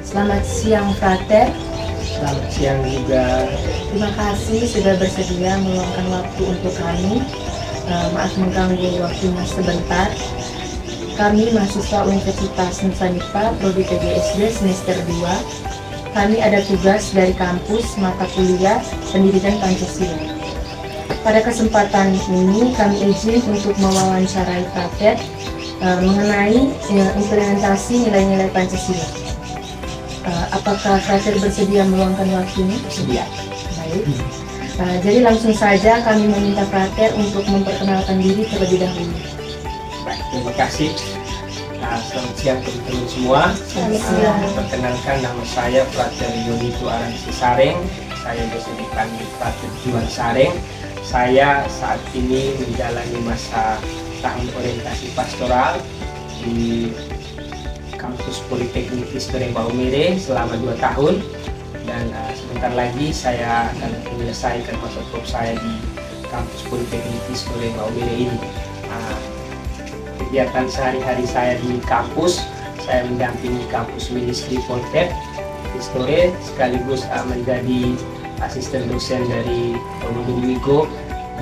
Selamat siang, Frater. Selamat siang juga. Terima kasih sudah bersedia meluangkan waktu untuk kami. Maaf mengganggu waktunya sebentar. Kami mahasiswa Universitas Nusa Nipah, Prodi PGSD semester 2. Kami ada tugas dari kampus mata kuliah Pendidikan Pancasila. Pada kesempatan ini kami izin untuk mewawancarai Frater mengenai implementasi nilai-nilai Pancasila. Apakah Frater bersedia meluangkan waktunya? Sedia. Baik. Jadi langsung saja kami meminta Frater untuk memperkenalkan diri terlebih dahulu. Baik, terima kasih. Selamat siang teman-teman semua. Selamat siang. Perkenalkan, nama saya Frater Yonito Aransi Sareng. Saya biasa dipanggil Frater Juan Sareng. Saya saat ini menjalani masa tahun orientasi pastoral di kampus Politeknik Istoreng Maumere selama 2 tahun. Dan sebentar lagi saya akan menyelesaikan masa prop saya di kampus Politeknik Istoreng Maumere ini. Kegiatan sehari-hari saya di kampus, saya mendampingi kampus Ministry Poltek Istore, sekaligus menjadi asisten dosen dari Pemudung Wigo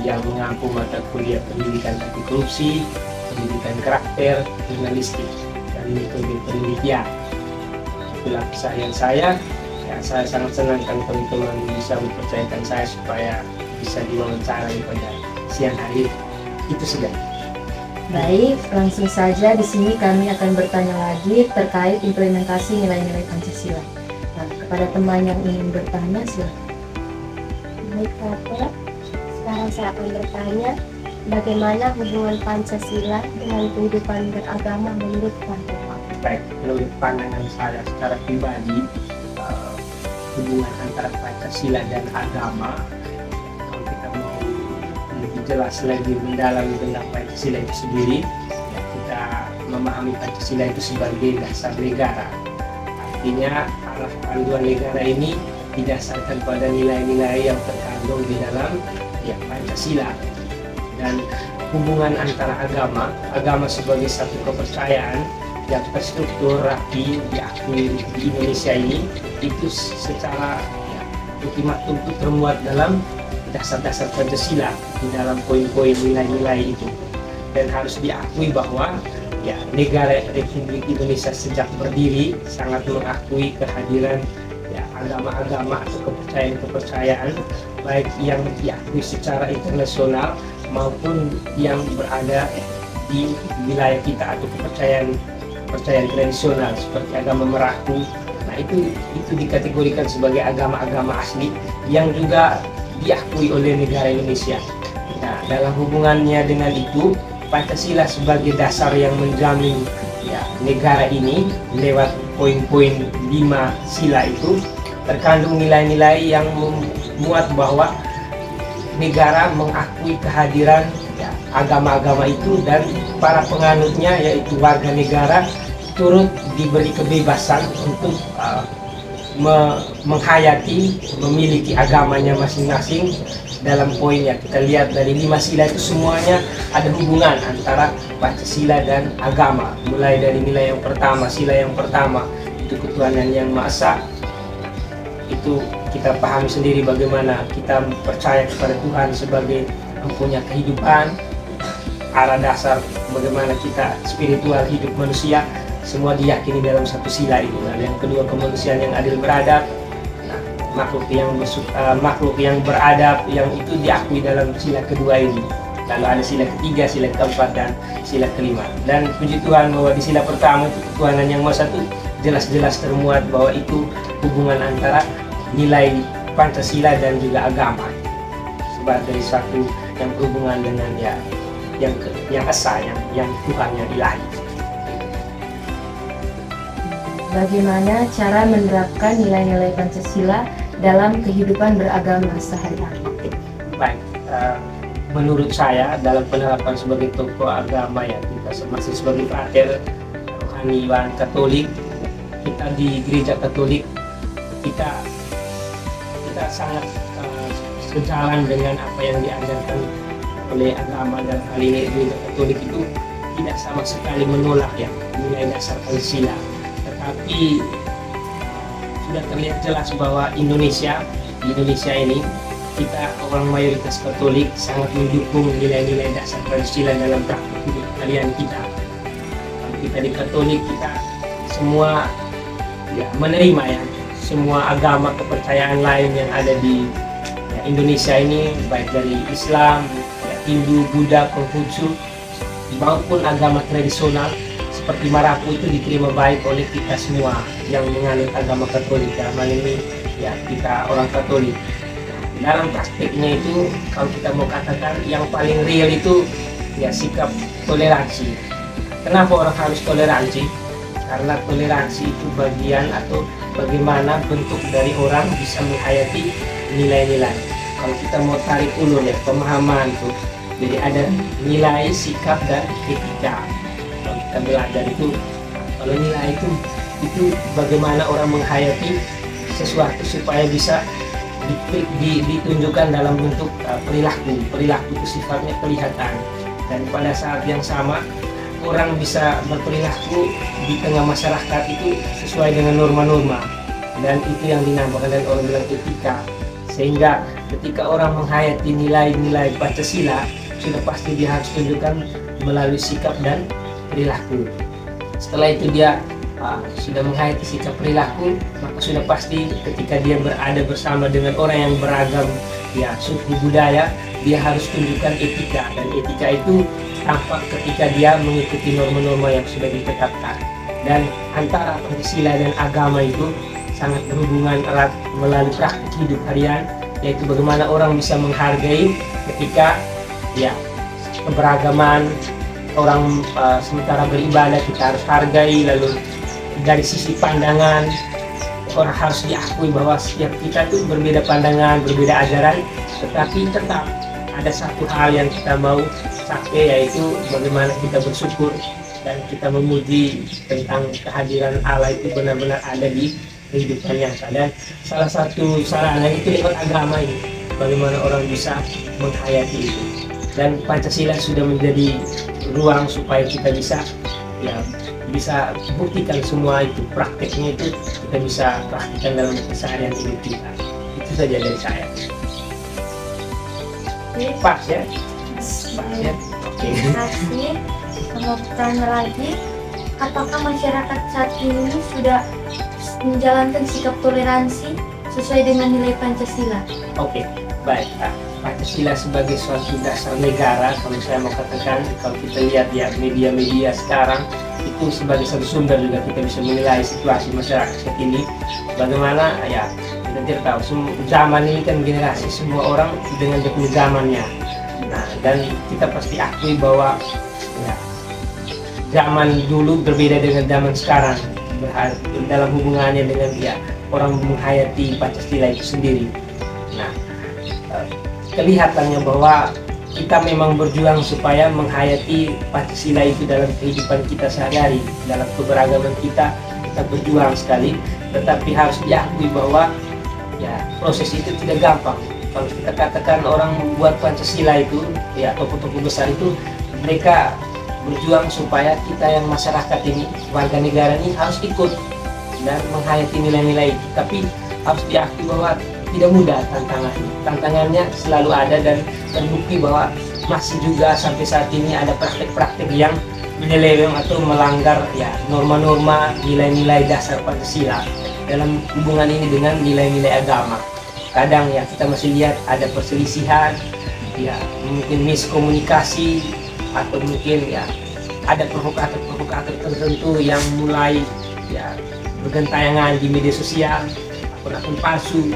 yang mengampu mata kuliah pendidikan anti korupsi, pendidikan karakter, jurnalistik, dan metode penelitian. Itulah keseharian saya. Saya sangat senang kalau teman-teman bisa mempercayakan saya supaya bisa diwawancarai pada siang hari. Itu saja. Baik, langsung saja di sini kami akan bertanya lagi terkait implementasi nilai-nilai Pancasila. Nah, kepada teman yang ingin bertanya, silakan. Baik, Frater. Sekarang saya akan bertanya, bagaimana hubungan Pancasila dengan kehidupan beragama menurut Frater? Baik, menurut pandangan saya secara pribadi, hubungan antara Pancasila dan agama, kalau kita mau lebih jelas lagi mendalam tentang Pancasila itu sendiri, ya kita memahami Pancasila itu sebagai dasar negara. Artinya arah panduan negara ini didasarkan pada nilai-nilai yang terkandung di dalam Pancasila. Dan hubungan antara agama sebagai satu kepercayaan yang terstruktur rapi diakui di Indonesia ini, itu secara ultimatum itu termuat dalam dasar-dasar Pancasila, di dalam poin-poin nilai-nilai itu. Dan harus diakui bahwa negara Republik Indonesia sejak berdiri sangat mengakui kehadiran agama-agama atau kepercayaan-kepercayaan, baik yang diakui secara internasional maupun yang berada di wilayah kita, atau kepercayaan tradisional seperti agama Meraku. Nah, itu dikategorikan sebagai agama-agama asli yang juga diakui oleh negara Indonesia. Nah, dalam hubungannya dengan itu, Pancasila sebagai dasar yang menjamin negara ini lewat poin-poin 5 sila itu terkandung nilai-nilai yang memuat bahwa negara mengakui kehadiran agama-agama itu, dan para penganutnya yaitu warga negara turut diberi kebebasan untuk menghayati, memiliki agamanya masing-masing. Dalam poinnya kita lihat dari 5 sila itu semuanya ada hubungan antara Pancasila dan agama. Mulai dari nilai yang pertama, sila yang pertama itu ketuhanan yang Maha Esa. Itu kita pahami sendiri bagaimana kita percaya kepada Tuhan sebagai mempunyai kehidupan, arah dasar bagaimana kita spiritual hidup manusia, semua diyakini dalam satu sila itu. Lalu yang kedua, kemanusiaan yang adil beradab. Makhluk yang beradab yang itu diakui dalam sila kedua ini. Lalu ada sila ketiga, sila keempat, dan sila kelima. Dan puji Tuhan bahwa di sila pertama itu ketuhanan yang Maha Esa, jelas-jelas termuat bahwa itu hubungan antara nilai Pancasila dan juga agama sebagai satu yang berhubungan dengan yang esa, yang Tuhan, yang ilahi. Bagaimana cara menerapkan nilai-nilai Pancasila dalam kehidupan beragama sehari-hari? Baik, menurut saya dalam penerapan sebagai tokoh agama, kita masih sebagai frater rohaniwan Katolik, kita di gereja Katolik, kita sangat sejalan dengan apa yang diajarkan oleh agama. Dalam hal ini gereja Katolik itu tidak sama sekali menolak nilai dasar Pancasila, tetapi sudah terlihat jelas bahwa di Indonesia ini kita orang mayoritas Katolik sangat mendukung nilai-nilai dasar Pancasila dalam praktik hidup harian kita. Kalau kita di Katolik, kita semua ya menerima ya semua agama kepercayaan lain yang ada di Indonesia ini, baik dari Islam, ya, Hindu, Buddha, Konghucu maupun agama tradisional seperti Marapu itu diterima baik oleh kita semua yang menganut agama Katolik. Dalam hal ini ya kita orang Katolik. Dalam praktiknya itu kalau kita mau katakan yang paling real itu ya sikap toleransi. Kenapa orang harus toleransi? Karena toleransi itu bagian atau bagaimana bentuk dari orang bisa menghayati nilai-nilai. Kalau kita mau tarik ulur ya pemahaman tuh, jadi ada nilai, sikap dan etika. Kalau kita belajar itu, kalau nilai itu bagaimana orang menghayati sesuatu supaya bisa ditunjukkan dalam bentuk perilaku itu sifatnya kelihatan, dan pada saat yang sama orang bisa berperilaku di tengah masyarakat itu sesuai dengan norma-norma, dan itu yang dinamakan dan orang bilang etika. Sehingga ketika orang menghayati nilai-nilai Pancasila sudah pasti dia harus tunjukkan melalui sikap dan perilaku. Setelah itu dia sudah menghayati sikap perilaku, maka sudah pasti ketika dia berada bersama dengan orang yang beragam ya suku budaya, dia harus tunjukkan etika, dan etika itu tampak ketika dia mengikuti norma-norma yang sudah ditetapkan. Dan antara Pancasila dan agama itu sangat berhubungan erat melalui praktik hidup harian, yaitu bagaimana orang bisa menghargai ketika ya keberagaman orang. Sementara beribadah kita harus hargai, lalu dari sisi pandangan orang harus diakui bahwa setiap kita itu berbeda pandangan, berbeda ajaran, tetapi tetap ada satu hal yang kita mau capai, yaitu bagaimana kita bersyukur dan kita memuji tentang kehadiran Allah itu benar-benar ada di kehidupan nyata. Dan salah satu sarana itu lewat agama ini, bagaimana orang bisa menghayati itu. Dan Pancasila sudah menjadi ruang supaya kita bisa buktikan semua itu, prakteknya itu kita bisa praktikkan dalam keseharian hidup kita. Itu saja dari saya. Pas ya? Pas ya? Oke. Terima kasih. Mau bertanya lagi, apakah masyarakat saat ini sudah menjalankan sikap toleransi sesuai dengan nilai Pancasila? Oke, baik. Pancasila sebagai suatu dasar negara, kalau saya mau katakan, kalau kita lihat ya media-media sekarang itu sebagai satu sumber juga kita bisa menilai situasi masyarakat saat ini. Bagaimana ya kita tidak tahu, zaman ini kan generasi semua orang dengan zamannya. Nah, dan kita pasti akui bahwa ya, zaman dulu berbeda dengan zaman sekarang dalam hubungannya dengan ya orang menghayati Pancasila itu sendiri. Nah, kelihatannya bahwa kita memang berjuang supaya menghayati Pancasila itu dalam kehidupan kita sehari-hari, dalam keberagaman kita berjuang sekali, tetapi harus diakui bahwa ya proses itu tidak gampang. Kalau kita katakan orang membuat Pancasila itu, ya tokoh-tokoh besar itu, mereka berjuang supaya kita yang masyarakat ini, warga negara ini harus ikut dan menghayati nilai-nilai itu. Tapi harus diakui bahwa tidak mudah tantangannya selalu ada, dan terbukti bahwa masih juga sampai saat ini ada praktek-praktek yang menyeleweng atau melanggar ya norma-norma nilai-nilai dasar Pancasila dalam hubungan ini dengan nilai-nilai agama. Kadang ya kita masih lihat ada perselisihan, ya mungkin miskomunikasi, atau mungkin ya ada provokator tertentu yang mulai ya bergentayangan di media sosial, akun-akun palsu.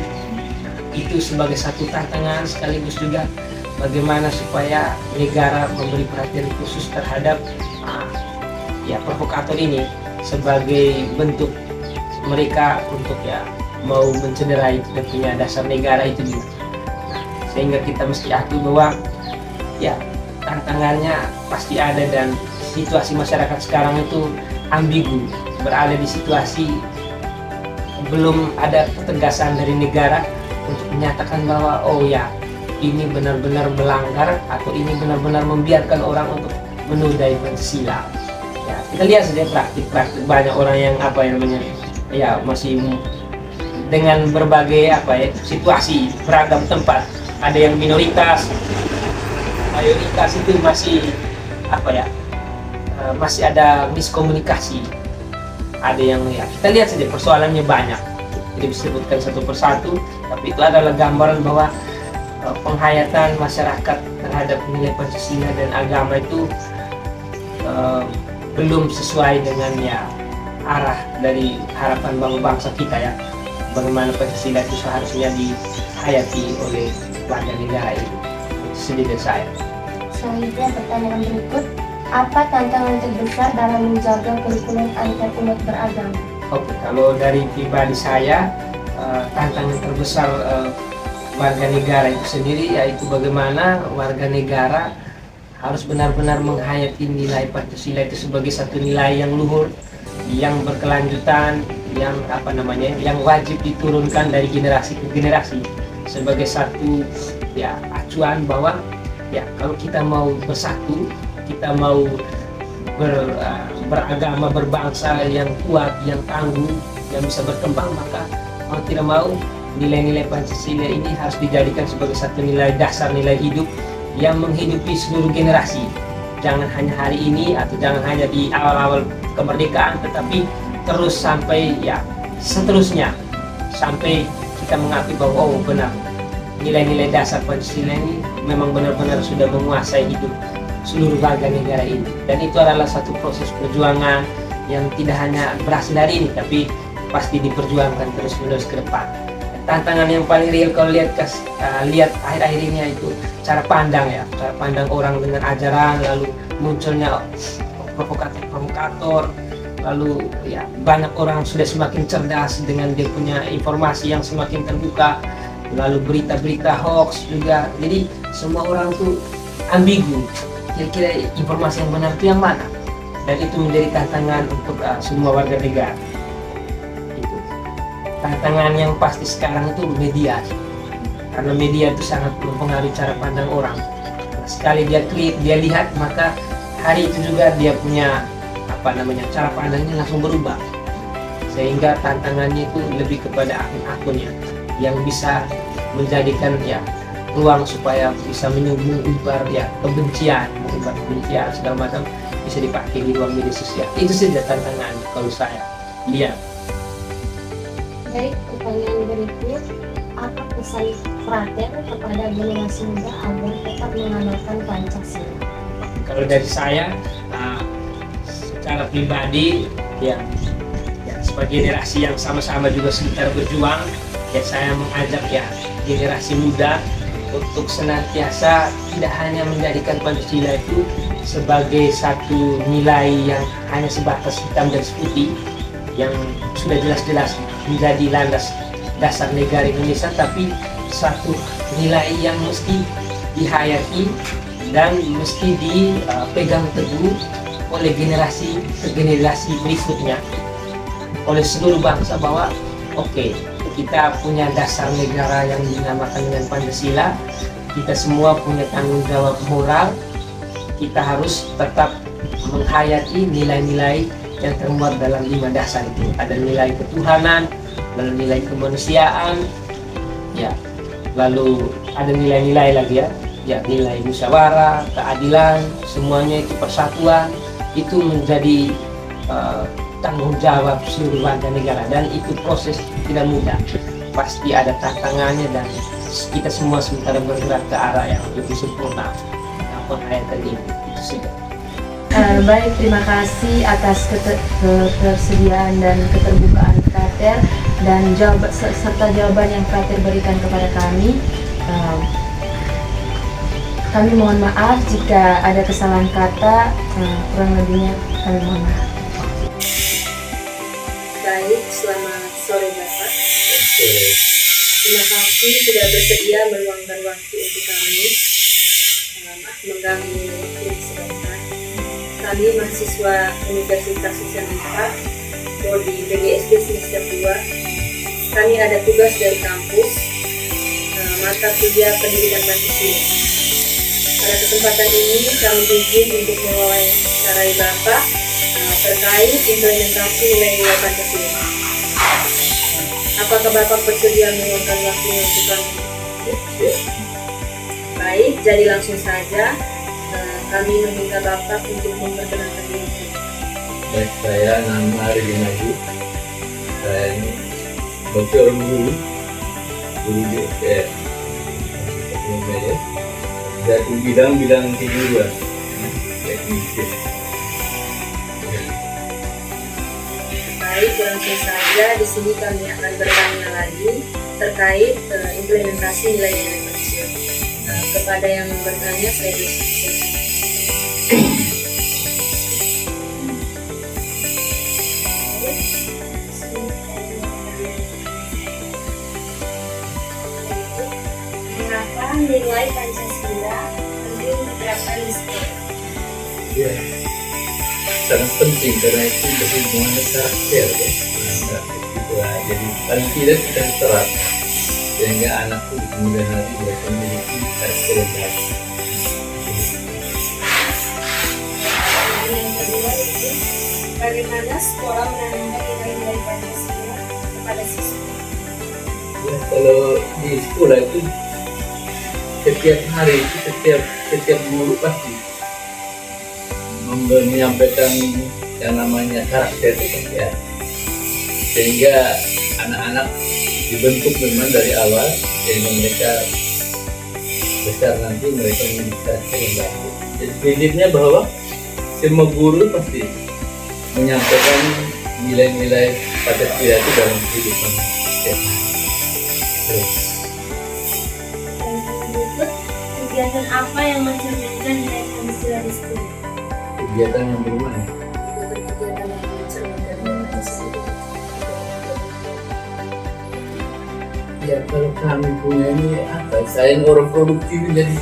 Itu sebagai satu tantangan, sekaligus juga bagaimana supaya negara memberi perhatian khusus terhadap ya provokator ini sebagai bentuk mereka untuk ya mau mencederai kita punya dasar negara itu juga. Sehingga kita mesti akui bahwa ya tantangannya pasti ada, dan situasi masyarakat sekarang itu ambigu, berada di situasi belum ada ketegasan dari negara untuk menyatakan bahwa oh ya ini benar-benar melanggar atau ini benar-benar membiarkan orang untuk menodai Pancasila. Ya, kita lihat saja praktik banyak orang yang masih dengan berbagai situasi, beragam tempat. Ada yang minoritas, mayoritas itu masih masih ada miskomunikasi. Ada yang kita lihat saja persoalannya banyak, tidak bisa disebutkan satu persatu, tapi itu adalah gambaran bahwa penghayatan masyarakat terhadap nilai Pancasila dan agama itu belum sesuai dengan arah dari harapan bangsa kita bagaimana Pancasila itu seharusnya dihayati oleh warga negara itu. Sedih dari saya. Selanjutnya pertanyaan berikut, apa tantangan terbesar dalam menjaga kerukunan antar umat beragama? Oke, kalau dari pribadi saya, tantangan terbesar warga negara itu sendiri yaitu bagaimana warga negara harus benar-benar menghayati nilai Pancasila itu sebagai satu nilai yang luhur, yang berkelanjutan, yang yang wajib diturunkan dari generasi ke generasi sebagai satu acuan bahwa kalau kita mau bersatu, kita mau beragama, berbangsa yang kuat, yang tangguh, yang bisa berkembang, maka mau tidak mau nilai-nilai Pancasila ini harus dijadikan sebagai satu nilai dasar, nilai hidup yang menghidupi seluruh generasi. Jangan hanya hari ini atau jangan hanya di awal-awal kemerdekaan, tetapi terus sampai seterusnya, sampai kita mengakui bahwa benar nilai-nilai dasar Pancasila ini memang benar-benar sudah menguasai hidup seluruh warga negara ini. Dan itu adalah satu proses perjuangan yang tidak hanya berhasil hari ini, tapi pasti diperjuangkan terus-menerus ke depan. Tantangan yang paling real kalau lihat akhir-akhir ini itu cara pandang orang dengan ajaran, lalu munculnya provokator, lalu banyak orang sudah semakin cerdas dengan dia punya informasi yang semakin terbuka, lalu berita-berita hoax juga. Jadi semua orang tuh ambigu, kira-kira informasi yang benar itu yang mana, dan itu menjadi tantangan untuk semua warga negara. Tantangan yang pasti sekarang itu media, karena media itu sangat mempengaruhi cara pandang orang. Sekali dia klik, dia lihat, maka hari itu juga dia punya cara pandangnya langsung berubah, sehingga tantangannya itu lebih kepada akun-akunnya yang bisa menjadikan ruang supaya bisa menyebar kebencian segala macam bisa dipakai di ruang media sosial. Itu saja tantangan kalau saya lihat. Baik, pertanyaan berikutnya, apa pesan Frater kepada generasi muda agar tetap mengamalkan Pancasila? Kalau dari saya, secara pribadi, sebagai generasi yang sama-sama juga sekitar berjuang, saya mengajak generasi muda untuk senantiasa tidak hanya menjadikan Pancasila itu sebagai satu nilai yang hanya sebatas hitam dan putih, yang sudah jelas-jelas menjadi landas dasar negara Indonesia, tapi satu nilai yang mesti dihayati dan mesti dipegang teguh oleh generasi ke generasi berikutnya, oleh seluruh bangsa, bahwa kita punya dasar negara yang dinamakan dengan Pancasila. Kita semua punya tanggung jawab moral. Kita harus tetap menghayati nilai-nilai yang termuat dalam 5 dasar itu. Ada nilai ketuhanan, lalu nilai kemanusiaan, lalu ada nilai-nilai lagi nilai musyawarah, keadilan, semuanya itu persatuan. Itu menjadi tanggung jawab seluruh warga negara, dan itu proses tidak mudah, pasti ada tantangannya, dan kita semua sementara bergerak ke arah yang lebih sempurna penghayatan ini. Itu sudah. Baik, terima kasih atas ketersediaan dan keterbukaan Frater dan serta jawaban yang Frater berikan kepada kami. Kami mohon maaf jika ada kesalahan kata, kurang lebihnya kami mohon maaf. Baik, selamat sore Bapak. Terima kasih sudah bersedia meluangkan waktu untuk kami. Maaf mengganggu waktu sebentar. Kami mahasiswa Universitas Sosial IPA, Prodi PGSD semester 2. Kami ada tugas dari kampus, mata kuliah pendidikan Pancasila. Pada kesempatan ini kami izin untuk mewawancarai Bapak terkait implementasi nilai-nilai Pancasila. Apakah Bapak bersedia meluangkan waktunya untuk kami? Baik, jadi langsung saja kami meminta Bapak untuk memperkenalkan diri. Baik, saya nama Rigi Maju. Saya ini seorang guru di STM. Dari bidang kejuruan teknik. Baik, langsung saja di sini kami akan bertanya lagi terkait implementasi nilai-nilai Pancasila. Kepada yang bertanya saya bersilakan. Mengapa nilai Pancasila penting diterapkan di sekolah? Ya, sangat penting karena itu berhubungan dengan karakter ya. Nah, itu jadi paling tidak kita terap sehingga anak itu di kemudian hari mereka memiliki karakter yang baik. Yang kedua itu bagaimana sekolah menanamkan nilai-nilai Pancasila kepada siswa? Ya, kalau di sekolah itu setiap hari itu setiap guru pasti menyampaikan yang namanya karakter itu kan ya, sehingga anak-anak dibentuk memang dari awal sehingga mereka besar nanti mereka memiliki karakter yang baik. Jadi prinsipnya bahwa semua guru pasti menyampaikan nilai-nilai Pancasila itu dalam kehidupan setiap hari. Terus. Yang berikut, kegiatan apa yang mencerminkan nilai Pancasila di sekolah? Kegiatan yang berumah. Kegiatan yang mencerminkan nilai Pancasila. Ya kalau kami punya ini apa? Saya orang produktif jadi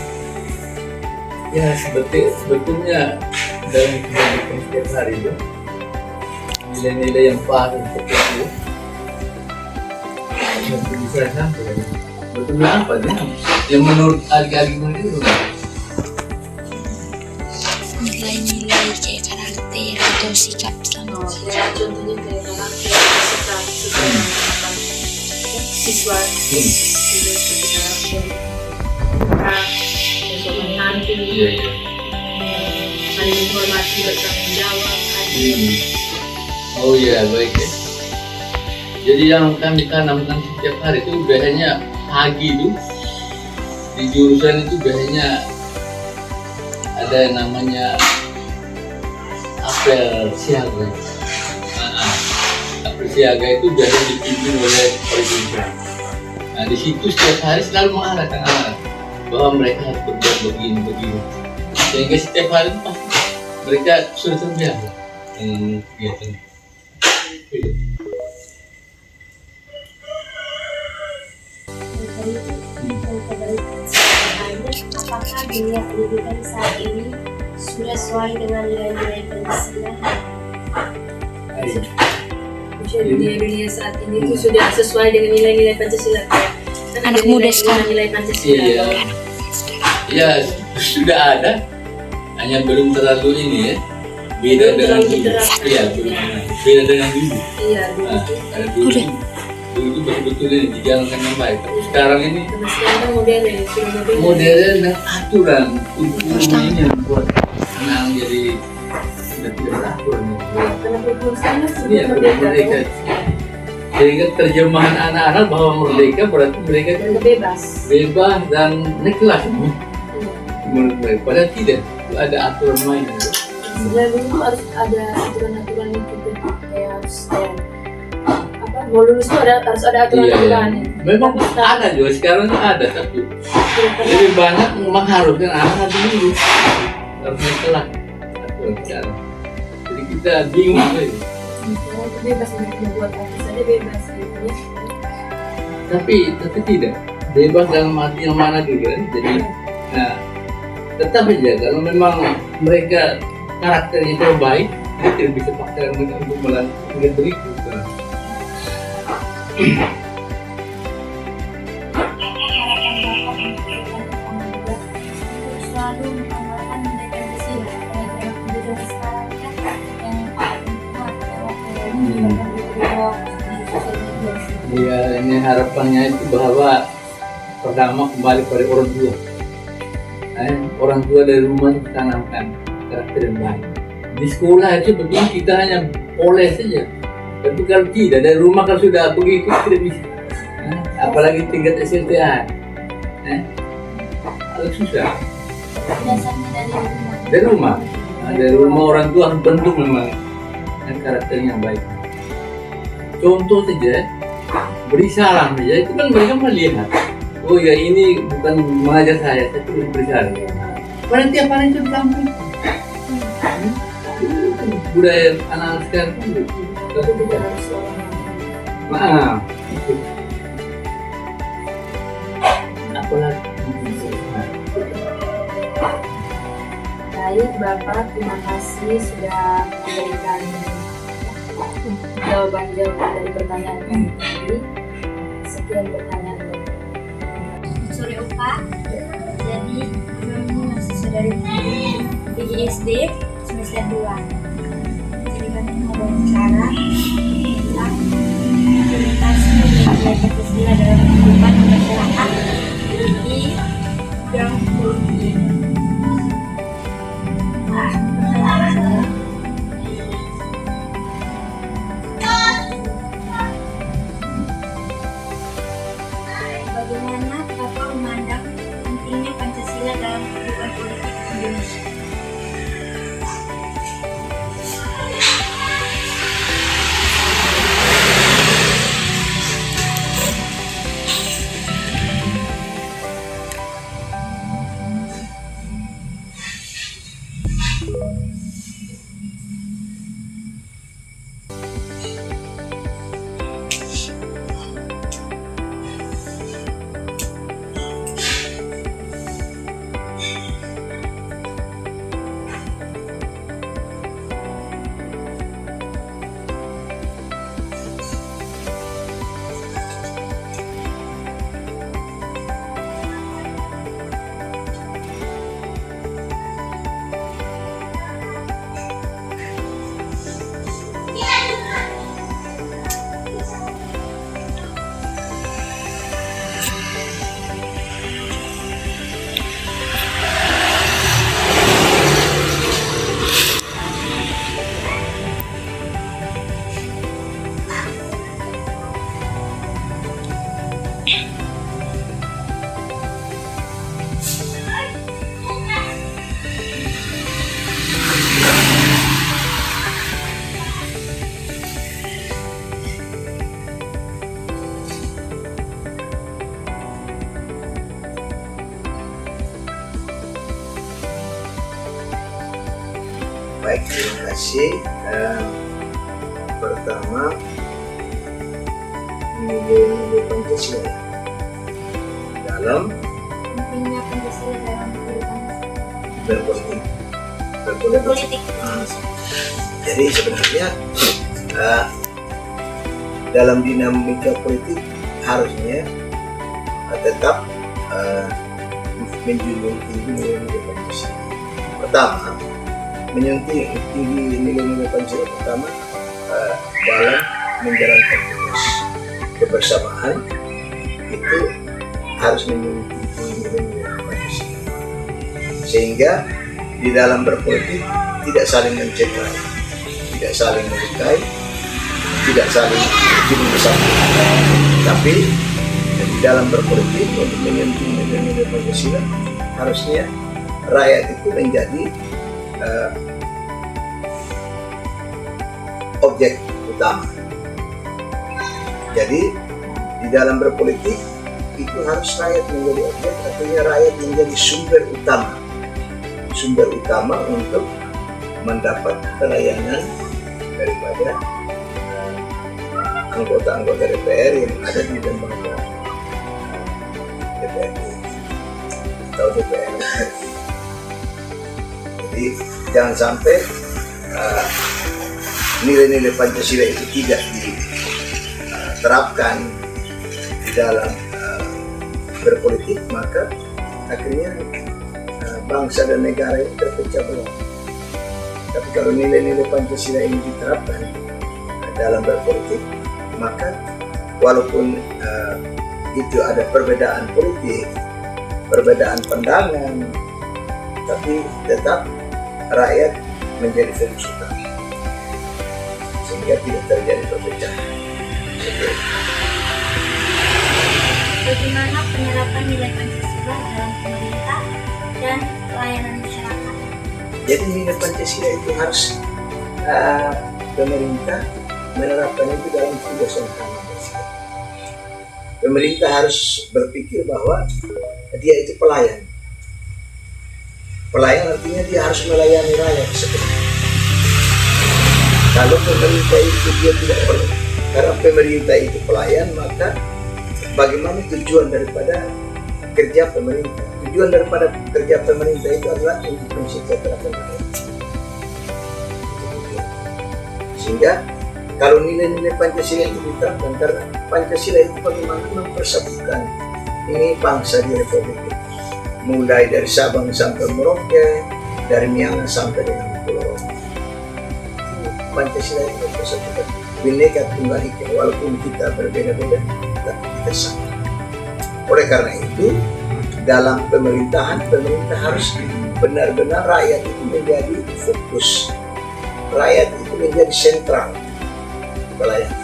ya sebetulnya dalam kehidupan setiap hari itu nilai-nilai yang paham seperti itu yang bisa sampai. Sebetulnya apa nih? Yang menurut adik-adik itu nilai-nilai kayak karakter atau sikap selama Ya, contohnya kayak karakter, sikap, sesuai dengan harapan siswa. Kemudian seperti karakter, sopan santun, iya. saling menghormati, bertanggung jawab, adil. Oh iya baik ya. Jadi yang kami tanamkan setiap hari itu biasanya pagi itu di jurusan itu biasanya ada yang namanya apel siaga. Apel siaga itu biasanya dipimpin oleh perjumpaan. Nah di situ setiap hari selalu mengarahkan anak bahwa mereka harus berbuat begini. Sehingga setiap hari itu pasti mereka sudah terbiasa dengan kegiatan. Apakah dunia pendidikan saat ini sudah sesuai dengan nilai-nilai Pancasila? Dunia saat ini itu sudah sesuai dengan nilai-nilai Pancasila. Anak muda sekarang. Nilai Pancasila. Iya. Ya sudah ada, hanya belum terlalu ini ya. Beda Belum dengan terlalu dulu. diterapkan. Iya, beda dengan dulu. Iya, dulu Nah, itu. ada dulu itu betul-betul ini dijalankan yang baik. Tapi sekarang ini Karena sekarang kan modern, sudah modern. modern dan aturan untuk ini yang buat anak jadi sudah tidak teratur. Karena kurikulum sekarang sudah Iya, merdeka. merdeka. Sehingga terjemahan anak-anak bahwa merdeka berarti mereka itu Dan bebas. bebas dan naik kelas Iya. menurut mereka. Padahal tidak, itu ada aturan main. Sebenarnya dulu harus ada aturan-aturan itu kayak harus mau lulus itu harus ada aturan-aturan. Memang ada juga sekarang tuh ada, tapi lebih banyak mengharuskan anak harus lulus, harus naik kelas aturan sekarang. Jadi kita bingung itu. Bebas mau buat apa saja bebas gitu ya. Tapi tidak bebas dalam arti yang mana dulu kan. Jadi nah tetap aja kalau memang mereka karakternya itu baik, kita tidak bisa paksa mereka untuk melanjutkan berikut. Selalu mengamalkan nilai Pancasila. Anak muda sekarang kan yang kuat lewat di sosial media. Iya, ini harapannya itu bahwa pertama kembali pada orang tua. Orang tua dari rumah tanamkan karakter yang baik. Di sekolah itu betul kita hanya oleh saja. Tapi kalau tidak dari rumah kalau sudah begitu tidak bisa. Apalagi tingkat SLTA. Agak susah. Dasarnya dari rumah. Dari rumah. Dari rumah orang tua harus bentuk memang karakternya yang baik. Contoh saja, beri salam saja itu kan mereka melihat. Oh ya ini bukan mengajar saya, tapi beri salam. Pada tiap hari itu dilakukan. Budaya anak-anak sekarang kan begitu. Maaf. Apalagi. Baik Bapak, terima kasih sudah memberikan jawaban-jawaban dari pertanyaan kami tadi. Sekian pertanyaan Bapak. Sore Opa. Jadi kami mahasiswa dari PGSD semester 2. Jadi kami mau wawancara tentang implementasi nilai Pancasila dalam kehidupan masyarakat di bidang politik. Pertanyaan saya, bagaimana Bapak memandang pentingnya Pancasila dalam kehidupan politik Indonesia? Baik, terima kasih. Pertama, nilai-nilai Pancasila dalam Pentingnya Pancasila dalam kehidupan berpolitik. berpolitik. Jadi sebenarnya dalam dinamika politik harusnya tetap menjunjung tinggi nilai-nilai Pancasila. Pertama, menjunjung tinggi nilai-nilai Pancasila pertama dalam menjalankan tugas kebersamaan itu harus menjunjung tinggi nilai-nilai Pancasila, sehingga di dalam berpolitik tidak saling mencederai, tidak saling melukai, tidak saling berjudi bersama, tapi di dalam berpolitik untuk menyentuh nilai-nilai Pancasila harusnya rakyat itu menjadi objek utama. Jadi di dalam berpolitik itu harus rakyat menjadi objek, artinya rakyat menjadi sumber utama untuk mendapat pelayanan daripada anggota-anggota DPR yang ada di lembaga DPRD atau DPR. Jadi jangan sampai nilai-nilai Pancasila itu tidak diterapkan di dalam berpolitik, maka akhirnya bangsa dan negara ini terpecah belah. Tapi kalau nilai-nilai Pancasila ini diterapkan dalam berpolitik, maka walaupun itu ada perbedaan politik, perbedaan pandangan, tapi tetap rakyat menjadi fokus utama sehingga tidak terjadi perpecahan. Bagaimana penerapan nilai Pancasila dalam pemerintah dan pelayanan masyarakat? Jadi nilai Pancasila itu harus pemerintah menerapkan itu dalam tugas utama. Pemerintah harus berpikir bahwa dia itu pelayan. Pelayan artinya dia harus melayani rakyat sebenarnya. Kalau pemerintah itu dia tidak perlu, karena pemerintah itu pelayan, maka bagaimana tujuan daripada kerja pemerintah? Tujuan daripada kerja pemerintah itu adalah untuk mensejahterakan rakyat. Sehingga kalau nilai-nilai Pancasila itu diterapkan, karena Pancasila itu bagaimana mempersatukan ini bangsa di Republik ini. Mulai dari Sabang sampai Merauke, dari Miangas sampai dengan Pulau Rote. Pancasila itu mempersatukan Bhinneka Tunggal Ika, walaupun kita berbeda-beda, tapi kita sama. Oleh karena itu, dalam pemerintahan, pemerintah harus benar-benar rakyat itu menjadi fokus. Rakyat itu menjadi sentral pelayanan.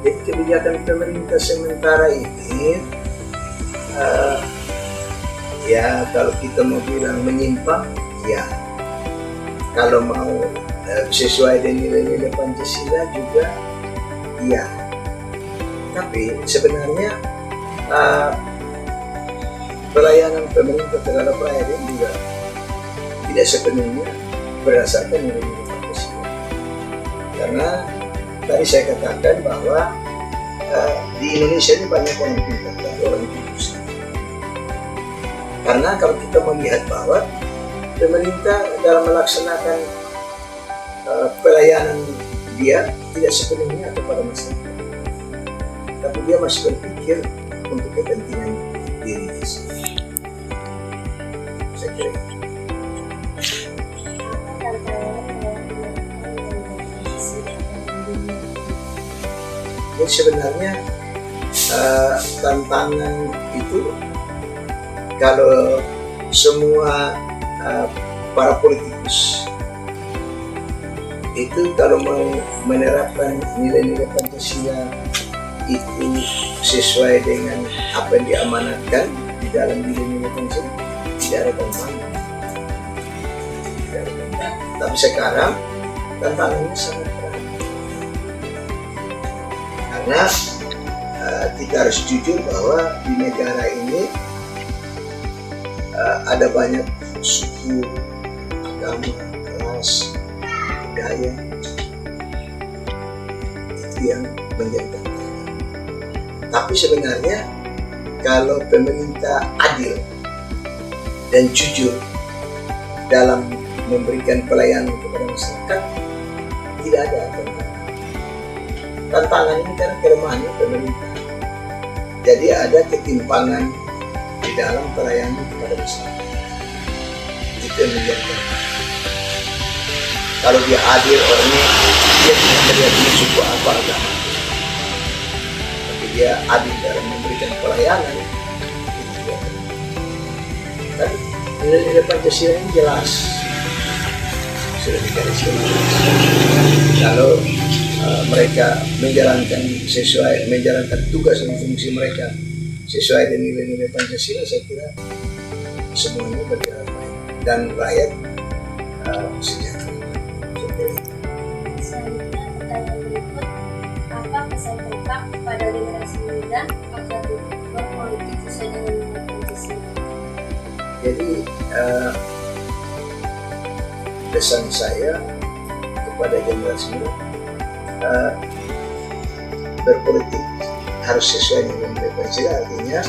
Jadi kebijakan pemerintah sementara ini ya kalau kita mau bilang menyimpang, ya kalau mau sesuai dengan nilai-nilai Pancasila juga iya. Tapi sebenarnya pelayanan pemerintah terhadap rakyat ini juga tidak sepenuhnya berdasarkan nilai-nilai Pancasila. Karena tadi saya katakan bahwa di Indonesia ini banyak orang pintar dan orang pintar. Karena kalau kita melihat bahwa pemerintah dalam melaksanakan pelayanan dia tidak sepenuhnya kepada masyarakat, tapi dia masih berpikir untuk kepentingan dirinya sendiri. Saya kira itu. Jadi sebenarnya tantangan itu kalau semua para politikus itu kalau mau menerapkan nilai-nilai Pancasila itu sesuai dengan apa yang diamanatkan di dalam nilai-nilai Pancasila, tidak ada tantangan. Tapi sekarang tantangannya sangat berat karena kita harus jujur bahwa di negara ini ada banyak suku, agama, ras, budaya itu yang menjadi tantangan. Tapi sebenarnya kalau pemerintah adil dan jujur dalam memberikan pelayanan kepada masyarakat, tidak ada tantangan. Tantangan ini karena kelemahannya pemerintah. Jadi ada ketimpangan di dalam pelayanan kepada masyarakat. Itu yang menjadi tantangan. Kalau dia adil orangnya, dia tidak melihat ini suku apa agama. Tapi dia adil dalam memberikan pelayanan, itu dia. Tapi nilai-nilai Pancasila ini jelas sudah digariskan. Kalau mereka menjalankan tugas dan fungsi mereka sesuai dengan nilai-nilai Pancasila, saya kira semuanya berjalan baik dan rakyat sejahtera. Selanjutnya pertanyaan berikut, apa pesan Bapak kepada generasi muda agar berpolitik sesuai dengan nilai Pancasila? Jadi pesan saya kepada generasi muda, berpolitik harus sesuai dengan nilai Pancasila, artinya